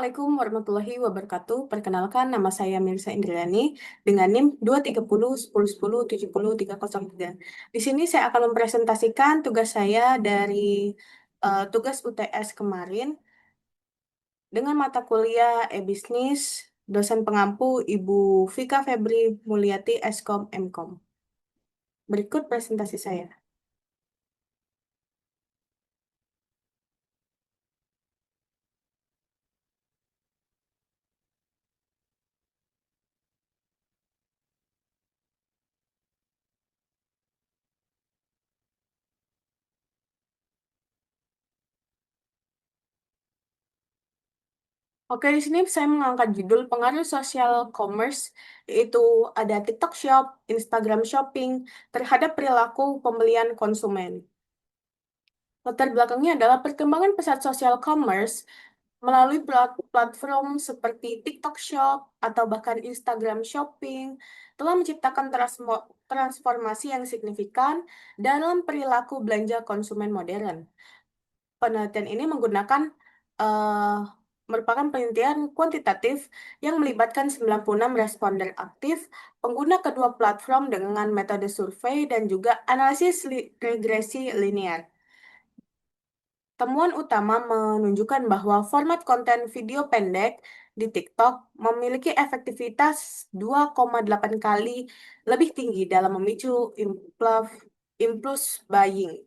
Assalamualaikum warahmatullahi wabarakatuh. Perkenalkan, nama saya Mirsa Indriani dengan NIM 23010107030. Di sini saya akan mempresentasikan tugas saya dari tugas UTS kemarin dengan mata kuliah e-bisnis, dosen pengampu Ibu Vika Febri Mulyati Eskom Mkom. Berikut presentasi saya. Oke, di sini saya mengangkat judul pengaruh sosial commerce, yaitu ada TikTok Shop, Instagram Shopping, terhadap perilaku pembelian konsumen. Latar belakangnya adalah perkembangan pesat sosial commerce melalui platform seperti TikTok Shop atau bahkan Instagram Shopping telah menciptakan transformasi yang signifikan dalam perilaku belanja konsumen modern. Penelitian ini eh, merupakan penelitian kuantitatif yang melibatkan 96 responden aktif, pengguna kedua platform dengan metode survei dan juga analisis regresi linear. Temuan utama menunjukkan bahwa format konten video pendek di TikTok memiliki efektivitas 2,8 kali lebih tinggi dalam memicu impulse buying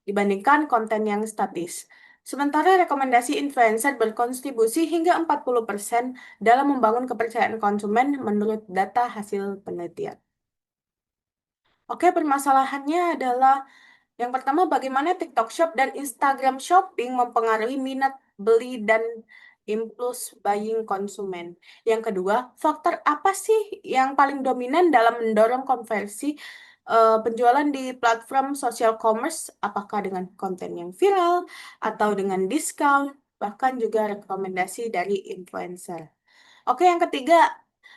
dibandingkan konten yang statis. Sementara rekomendasi influencer berkontribusi hingga 40% dalam membangun kepercayaan konsumen menurut data hasil penelitian. Oke, permasalahannya adalah yang pertama, bagaimana TikTok Shop dan Instagram Shopping mempengaruhi minat beli dan impulse buying konsumen. Yang kedua, faktor apa sih yang paling dominan dalam mendorong konversi penjualan di platform social commerce? Apakah dengan konten yang viral atau dengan diskon, bahkan juga rekomendasi dari influencer. Oke, yang ketiga,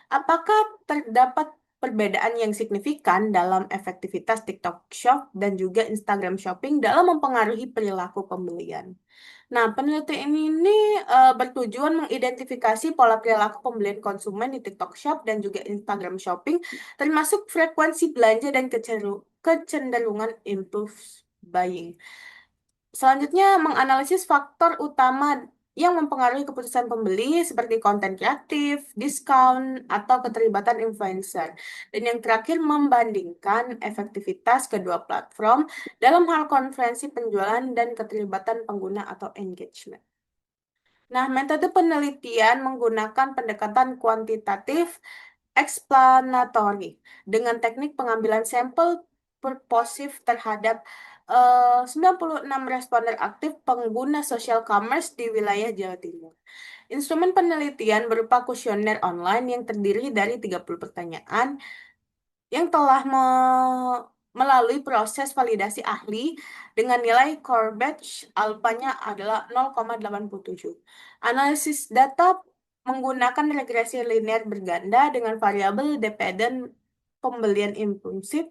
apakah terdapat perbedaan yang signifikan dalam efektivitas TikTok Shop dan juga Instagram Shopping dalam mempengaruhi perilaku pembelian? Nah, penelitian ini bertujuan mengidentifikasi pola perilaku pembelian konsumen di TikTok Shop dan juga Instagram Shopping, termasuk frekuensi belanja dan kecenderungan impulse buying. Selanjutnya, menganalisis faktor utama yang mempengaruhi keputusan pembeli seperti konten kreatif, diskon, atau keterlibatan influencer. Dan yang terakhir, membandingkan efektivitas kedua platform dalam hal konferensi penjualan dan keterlibatan pengguna atau engagement. Nah, metode penelitian menggunakan pendekatan kuantitatif explanatory dengan teknik pengambilan sampel purposif terhadap 96 responden aktif pengguna social commerce di wilayah Jawa Timur. Instrumen penelitian berupa kuesioner online yang terdiri dari 30 pertanyaan yang telah melalui proses validasi ahli dengan nilai core batch alpanya adalah 0,87. Analisis data menggunakan regresi linear berganda dengan variabel dependent pembelian impulsif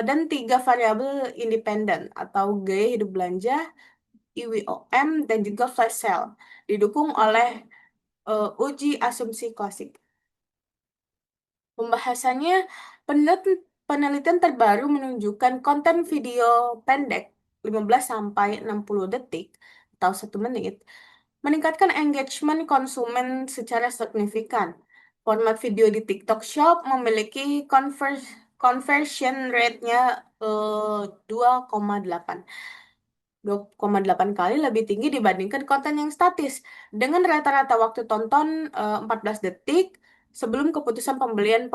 dan 3 variabel independen atau gaya hidup belanja, IWOM, dan juga flash sale, didukung oleh uji asumsi klasik. Pembahasannya, penelitian terbaru menunjukkan konten video pendek 15 sampai 60 detik atau 1 menit meningkatkan engagement konsumen secara signifikan. Format video di TikTok Shop memiliki conversion rate-nya 2,8. 2,8 kali lebih tinggi dibandingkan konten yang statis dengan rata-rata waktu tonton 14 detik sebelum keputusan pembelian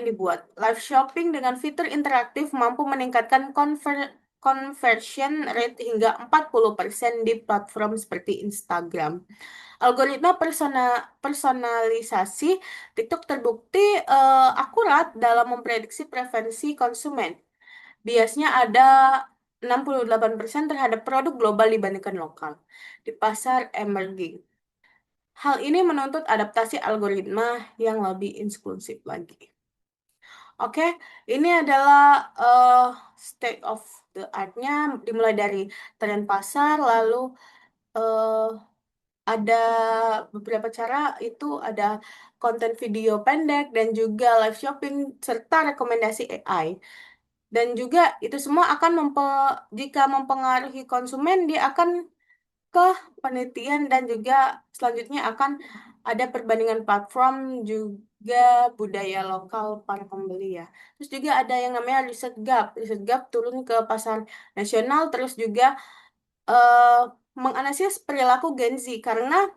dibuat. Live shopping dengan fitur interaktif mampu meningkatkan conversion rate hingga 40% di platform seperti Instagram. Algoritma personalisasi TikTok terbukti akurat dalam memprediksi preferensi konsumen. Biasnya ada 68% terhadap produk global dibandingkan lokal di pasar emerging. Hal ini menuntut adaptasi algoritma yang lebih inklusif lagi. Oke, ini adalah state of the art-nya dimulai dari tren pasar, lalu eh, ada beberapa cara, itu ada konten video pendek dan juga live shopping serta rekomendasi AI. Dan juga itu semua akan jika mempengaruhi konsumen, dia akan ke penelitian dan juga selanjutnya akan ada perbandingan platform juga budaya lokal para pembeli ya. Terus juga ada yang namanya riset gap. Riset gap turun ke pasar nasional terus juga eh, menganalisis perilaku Gen Z karena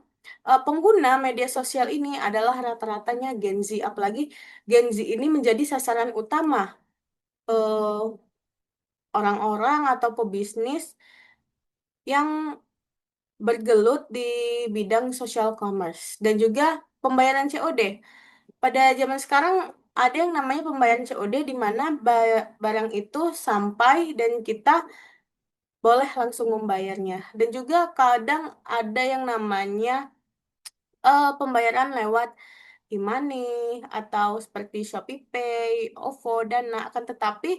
pengguna media sosial ini adalah rata-ratanya Gen Z. Apalagi Gen Z ini menjadi sasaran utama eh, orang-orang atau pebisnis yang bergelut di bidang social commerce dan juga pembayaran COD. Pada zaman sekarang ada yang namanya pembayaran COD di mana barang itu sampai dan kita boleh langsung membayarnya. Dan juga kadang ada yang namanya pembayaran lewat e-money atau seperti Shopee Pay, OVO, Dana. Akan tetapi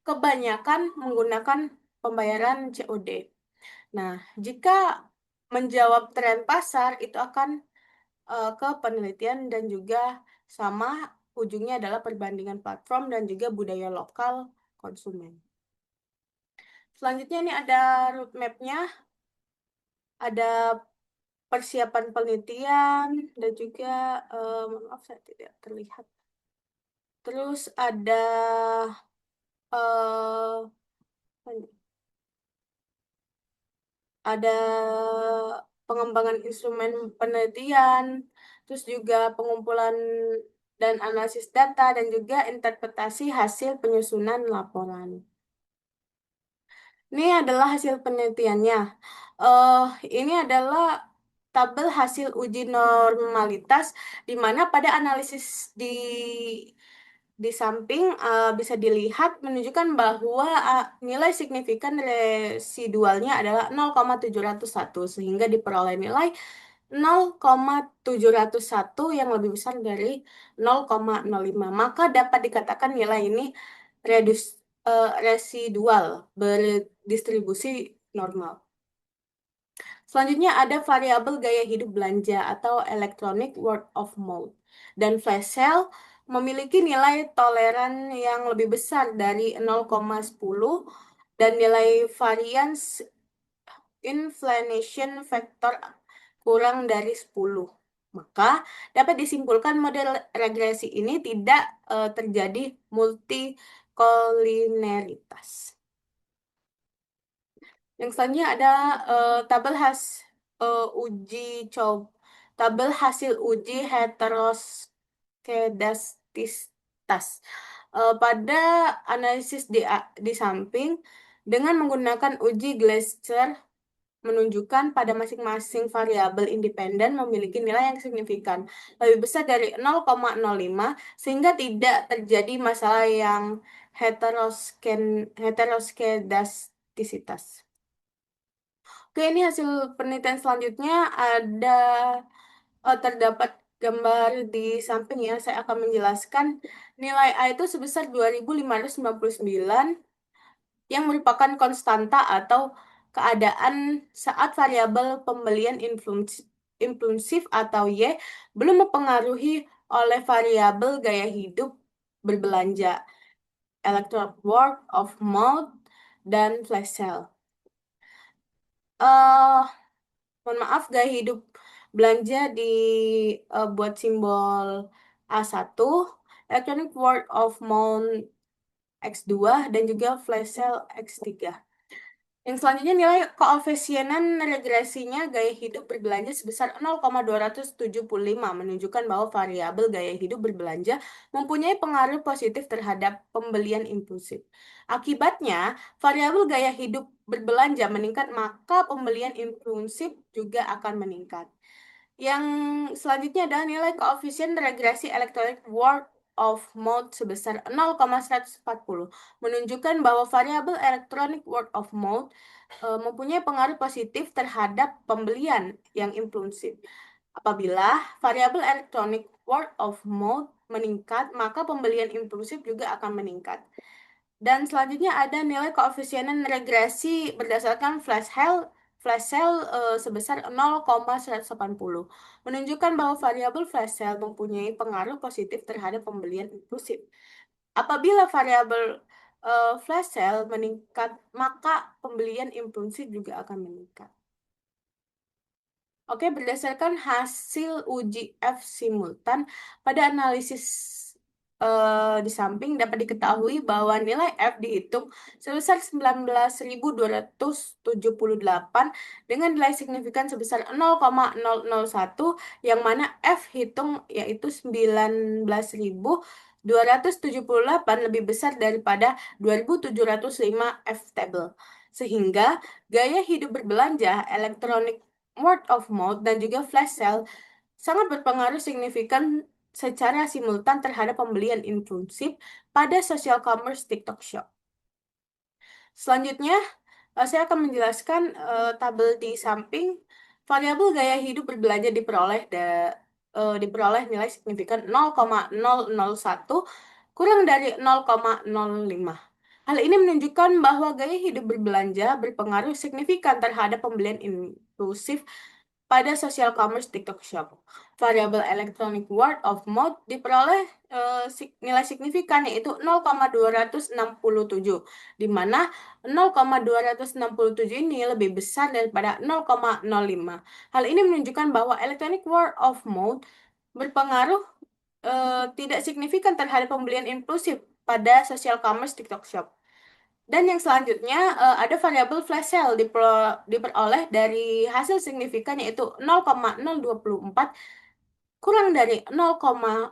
kebanyakan menggunakan pembayaran COD. Nah, jika menjawab tren pasar itu akan ke penelitian dan juga sama ujungnya adalah perbandingan platform dan juga budaya lokal konsumen. Selanjutnya ini ada roadmap-nya, ada persiapan penelitian dan juga maaf saya tidak terlihat. Terus ada eh, ada pengembangan instrumen penelitian, terus juga pengumpulan dan analisis data, dan juga interpretasi hasil penyusunan laporan. Ini adalah hasil penelitiannya. eh ini adalah tabel hasil uji normalitas, di mana pada analisis di samping bisa dilihat menunjukkan bahwa nilai signifikan residualnya adalah 0,701 sehingga diperoleh nilai 0,701 yang lebih besar dari 0,05. Maka dapat dikatakan nilai ini residual berdistribusi normal. Selanjutnya ada variabel gaya hidup belanja atau electronic word of mouth. Dan flash sale memiliki nilai toleran yang lebih besar dari 0,10 dan nilai variance inflation factor kurang dari 10. Maka dapat disimpulkan model regresi ini tidak terjadi multikolineritas. Yang selanjutnya ada tabel uji coba tabel hasil uji heteroskedastistas. Pada analisis di samping dengan menggunakan uji Gleiser menunjukkan pada masing-masing variabel independen memiliki nilai yang signifikan lebih besar dari 0,05 sehingga tidak terjadi masalah yang heteroskedastisitas. Oke, ini hasil penelitian selanjutnya ada terdapat gambar di samping ya. Saya akan menjelaskan nilai A itu sebesar 2.599 yang merupakan konstanta atau keadaan saat variabel pembelian impulsif atau Y belum mempengaruhi oleh variabel gaya hidup berbelanja, electoral word of mouth, dan flash sale. eh Mohon maaf, gaya hidup belanja buat simbol A1, electronic word of mouth X2, dan juga flash sale X3. Yang selanjutnya nilai koefisienan regresinya gaya hidup berbelanja sebesar 0,275 menunjukkan bahwa variabel gaya hidup berbelanja mempunyai pengaruh positif terhadap pembelian impulsif. Akibatnya, variabel gaya hidup berbelanja meningkat, maka pembelian impulsif juga akan meningkat. Yang selanjutnya adalah nilai koefisien regresi electronic word of mouth sebesar 0,140 menunjukkan bahwa variabel electronic word of mouth mempunyai pengaruh positif terhadap pembelian yang impulsif. Apabila variabel electronic word of mouth meningkat, maka pembelian impulsif juga akan meningkat. Dan selanjutnya ada nilai koefisienan regresi berdasarkan flash sale flash sale sebesar 0,180, menunjukkan bahwa variabel flash sale mempunyai pengaruh positif terhadap pembelian impulsif. Apabila variabel flash sale meningkat, maka pembelian impulsif juga akan meningkat. Oke, berdasarkan hasil uji F simultan, pada analisis di samping dapat diketahui bahwa nilai F dihitung sebesar 19.278 dengan nilai signifikan sebesar 0,001, yang mana F hitung yaitu 19.278 lebih besar daripada 2.705 F table. Sehingga gaya hidup berbelanja, elektronik word of mouth, dan juga flash sale sangat berpengaruh signifikan secara simultan terhadap pembelian impulsif pada social commerce TikTok Shop. Selanjutnya, saya akan menjelaskan tabel di samping. Variabel gaya hidup berbelanja diperoleh nilai signifikan 0,001 kurang dari 0,05. Hal ini menunjukkan bahwa gaya hidup berbelanja berpengaruh signifikan terhadap pembelian impulsif pada social commerce TikTok Shop. Variabel electronic word of mouth diperoleh nilai signifikan yaitu 0,267, di mana 0,267 ini lebih besar daripada 0,05. Hal ini menunjukkan bahwa electronic word of mouth berpengaruh tidak signifikan terhadap pembelian impulsif pada social commerce TikTok Shop. Dan yang selanjutnya ada variabel flash sale diperoleh dari hasil signifikan yaitu 0,024 kurang dari 0,05.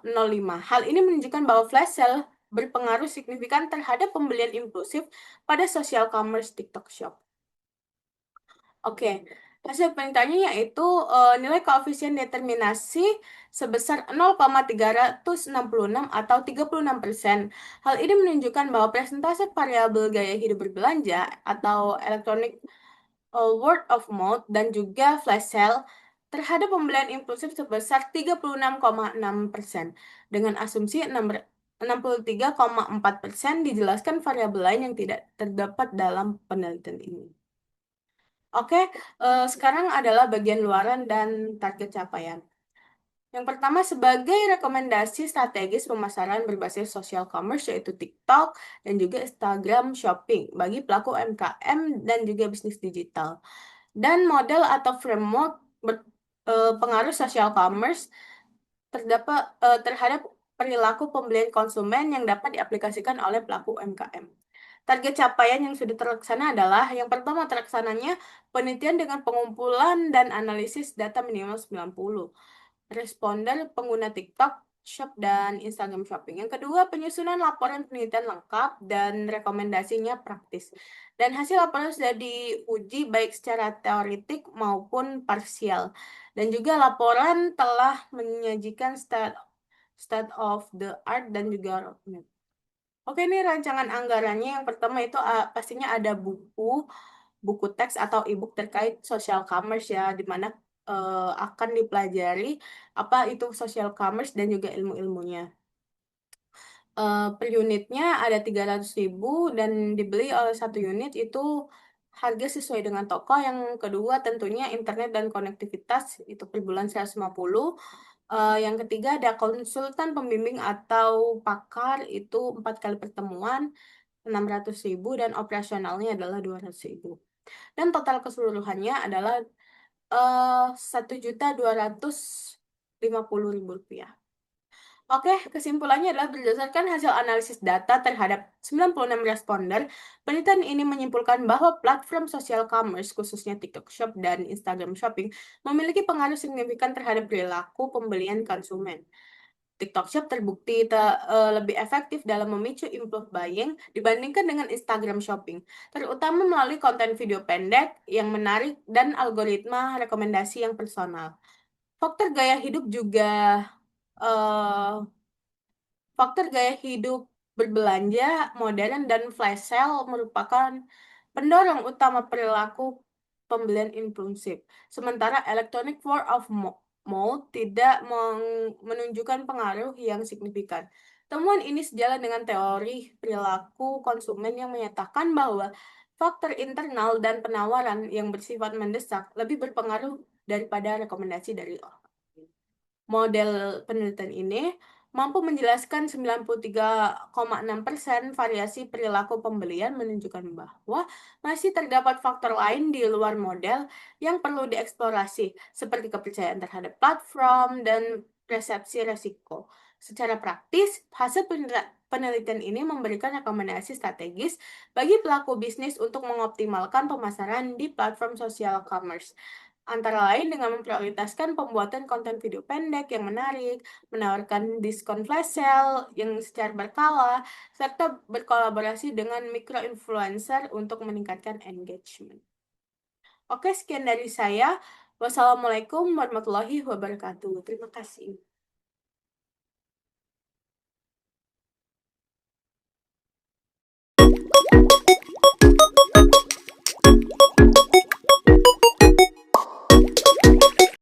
Hal ini menunjukkan bahwa flash sale berpengaruh signifikan terhadap pembelian impulsif pada social commerce TikTok Shop. Oke, hasil penelitiannya yaitu nilai koefisien determinasi sebesar 0,366 atau 36%. Hal ini menunjukkan bahwa presentase variabel gaya hidup berbelanja atau electronic word of mouth dan juga flash sale terhadap pembelian impulsif sebesar 36,6%. Dengan asumsi 63,4% dijelaskan variabel lain yang tidak terdapat dalam penelitian ini. Oke, sekarang adalah bagian luaran dan target capaian. Yang pertama, sebagai rekomendasi strategis pemasaran berbasis social commerce yaitu TikTok dan juga Instagram Shopping bagi pelaku UMKM dan juga bisnis digital. Dan model atau framework pengaruh social commerce terhadap perilaku pembelian konsumen yang dapat diaplikasikan oleh pelaku UMKM. Target capaian yang sudah terlaksana adalah yang pertama, terlaksananya penelitian dengan pengumpulan dan analisis data minimal 90 responder pengguna TikTok Shop dan Instagram Shopping. Yang kedua, penyusunan laporan penelitian lengkap dan rekomendasinya praktis. Dan hasil laporan sudah diuji baik secara teoretik maupun parsial. Dan juga laporan telah menyajikan state of the art dan juga roadmap. Oke, ini rancangan anggarannya. Yang pertama itu pastinya ada buku teks atau e-book terkait social commerce ya, di mana akan dipelajari apa itu social commerce dan juga ilmu-ilmunya. Per unitnya ada 300.000 dan dibeli oleh satu unit itu harga sesuai dengan toko. Yang kedua tentunya internet dan konektivitas itu per bulan 150. Yang ketiga ada konsultan pembimbing atau pakar itu 4 kali pertemuan 600.000 dan operasionalnya adalah 200.000. Dan total keseluruhannya adalah 1.250.000 rupiah. Oke, kesimpulannya adalah berdasarkan hasil analisis data terhadap 96 responder, penelitian ini menyimpulkan bahwa platform social commerce, khususnya TikTok Shop dan Instagram Shopping, memiliki pengaruh signifikan terhadap perilaku pembelian konsumen. TikTok Shop terbukti lebih efektif dalam memicu impulse buying dibandingkan dengan Instagram Shopping, terutama melalui konten video pendek yang menarik dan algoritma rekomendasi yang personal. Faktor gaya hidup juga eh, Faktor gaya hidup berbelanja modern dan flash sale merupakan pendorong utama perilaku pembelian impulsif. Sementara electronic word of mouth tidak menunjukkan pengaruh yang signifikan. Temuan ini sejalan dengan teori perilaku konsumen yang menyatakan bahwa Faktor internal dan penawaran yang bersifat mendesak lebih berpengaruh daripada rekomendasi dari orang lain. Model penelitian ini mampu menjelaskan 93,6% variasi perilaku pembelian, menunjukkan bahwa masih terdapat faktor lain di luar model yang perlu dieksplorasi, seperti kepercayaan terhadap platform dan persepsi resiko. Secara praktis, hasil penelitian ini memberikan rekomendasi strategis bagi pelaku bisnis untuk mengoptimalkan pemasaran di platform sosial commerce. Antara lain dengan memprioritaskan pembuatan konten video pendek yang menarik, menawarkan diskon flash sale yang secara berkala, serta berkolaborasi dengan micro-influencer untuk meningkatkan engagement. Oke, sekian dari saya. Wassalamualaikum warahmatullahi wabarakatuh. Terima kasih.